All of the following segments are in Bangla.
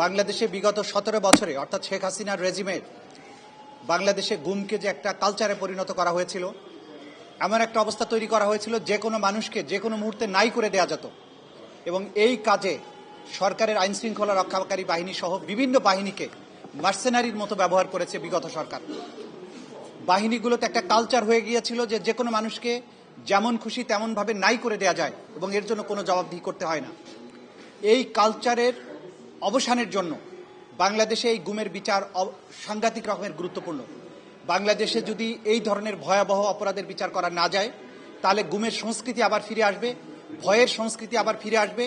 বাংলাদেশে বিগত 17 বছরে অর্থাৎ শেখ হাসিনার রেজিমের বাংলাদেশে গুমকে যে একটা কালচারে পরিণত করা হয়েছিল, এমন একটা অবস্থা তৈরি করা হয়েছিল যে কোনো মানুষকে যে কোনো মুহূর্তে নাই করে দেয়া যেত। এবং এই কাজে সরকারের আইন শৃঙ্খলা রক্ষাকারী বাহিনী সহ বিভিন্ন বাহিনীকে মার্সেনারির মতো ব্যবহার করেছে বিগত সরকার। বাহিনীগুলোতে একটা কালচার হয়ে গিয়েছিল যে যে কোনো মানুষকে যেমন খুশি তেমনভাবে নাই করে দেয়া যায় এবং এর জন্য কোনো জবাবদিহি করতে হয় না। এই কালচারের অবসানের জন্য বাংলাদেশে এই গুমের বিচার সাংঘাতিক রকমের গুরুত্বপূর্ণ। বাংলাদেশে যদি এই ধরনের ভয়াবহ অপরাধের বিচার করা না যায়, তাহলে গুমের সংস্কৃতি আবার ফিরে আসবে, ভয়ের সংস্কৃতি আবার ফিরে আসবে।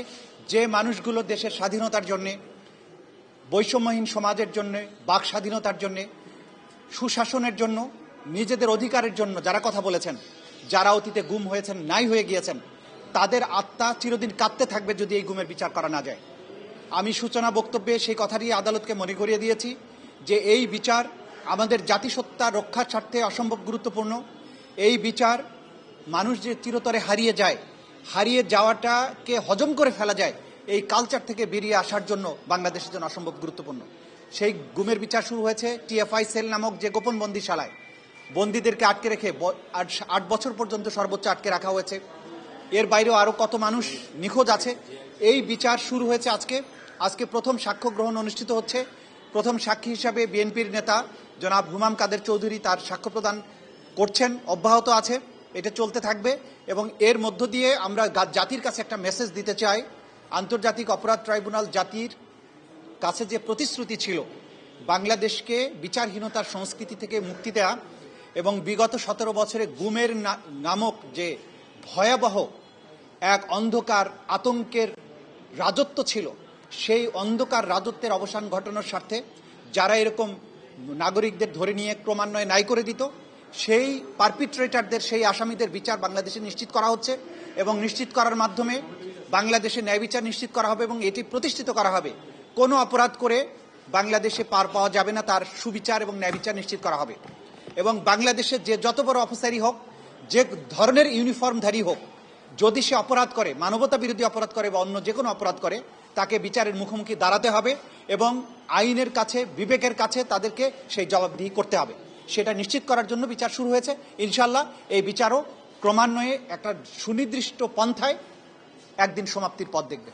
যে মানুষগুলো দেশের স্বাধীনতার জন্যে, বৈষম্যহীন সমাজের জন্যে, বাক স্বাধীনতার জন্যে, সুশাসনের জন্য, নিজেদের অধিকারের জন্য যারা কথা বলেছেন, যারা অতীতে গুম হয়েছেন, নাই হয়ে গিয়েছেন, তাদের আত্মা চিরদিন কাঁদতে থাকবে যদি এই গুমের বিচার করা না যায়। আমি সূচনা বক্তব্যে সেই কথাটি আদালতকে মনে করিয়ে দিয়েছি যে এই বিচার আমাদের জাতিসত্তা রক্ষার স্বার্থে অসম্ভব গুরুত্বপূর্ণ। এই বিচার মানুষ যে চিরতরে হারিয়ে যাওয়াটাকে হজম করে ফেলা যায়, এই কালচার থেকে বেরিয়ে আসার জন্য বাংলাদেশের জন্য অসম্ভব গুরুত্বপূর্ণ। সেই গুমের বিচার শুরু হয়েছে টিএফআই সেল নামক যে গোপন বন্দিশালায়। বন্দীদেরকে আটকে রেখে 8 বছর পর্যন্ত সর্বোচ্চ আটকে রাখা হয়েছে। এর বাইরেও আরও কত মানুষ নিখোঁজ আছে। এই বিচার শুরু হয়েছে আজকে প্রথম সাক্ষ্য গ্রহণ অনুষ্ঠিত হচ্ছে। প্রথম সাক্ষী হিসাবে বিএনপির নেতা জনাব হুমাম কাদের চৌধুরী তার সাক্ষ্য প্রদান করছেন, অব্যাহত আছে, এটা চলতে থাকবে। এবং এর মধ্য দিয়ে আমরা জাতির কাছে একটা মেসেজ দিতে চাই। আন্তর্জাতিক অপরাধ ট্রাইব্যুনাল জাতির কাছে যে প্রতিশ্রুতি ছিল বাংলাদেশকে বিচারহীনতার সংস্কৃতি থেকে মুক্তি দেয়া এবং বিগত 17 বছরে গুমের নামক যে ভয়াবহ এক অন্ধকার আতঙ্কের রাজত্ব ছিল, সেই অন্ধকার রাজত্বের অবসান ঘটানোর স্বার্থে যারা এরকম নাগরিকদের ধরে নিয়ে ক্রমান্বয়ে নাই করে দিত, সেই পারপিট্রেটারদের, সেই আসামিদের বিচার বাংলাদেশে নিশ্চিত করা হচ্ছে এবং নিশ্চিত করার মাধ্যমে বাংলাদেশে ন্যায় বিচার নিশ্চিত করা হবে এবং এটি প্রতিষ্ঠিত করা হবে। কোনো অপরাধ করে বাংলাদেশে পার পাওয়া যাবে না, তার সুবিচার এবং ন্যায় বিচার নিশ্চিত করা হবে। এবং বাংলাদেশের যে যত বড় অফিসারই হোক, যে ধরনের ইউনিফর্মধারী হোক, যদি সে অপরাধ করে, মানবতা বিরোধী অপরাধ করে বা অন্য যে কোনো অপরাধ করে, তাকে বিচারের মুখোমুখি দাঁড়াতে হবে এবং আইনের কাছে, বিবেকের কাছে তাদেরকে সেই জবাবদিহি করতে হবে। সেটা নিশ্চিত করার জন্য বিচার শুরু হয়েছে। ইনশাল্লাহ এই বিচারও ক্রমান্বয়ে একটা সুনির্দিষ্ট পন্থায় একদিন সমাপ্তির পথ দেখবে।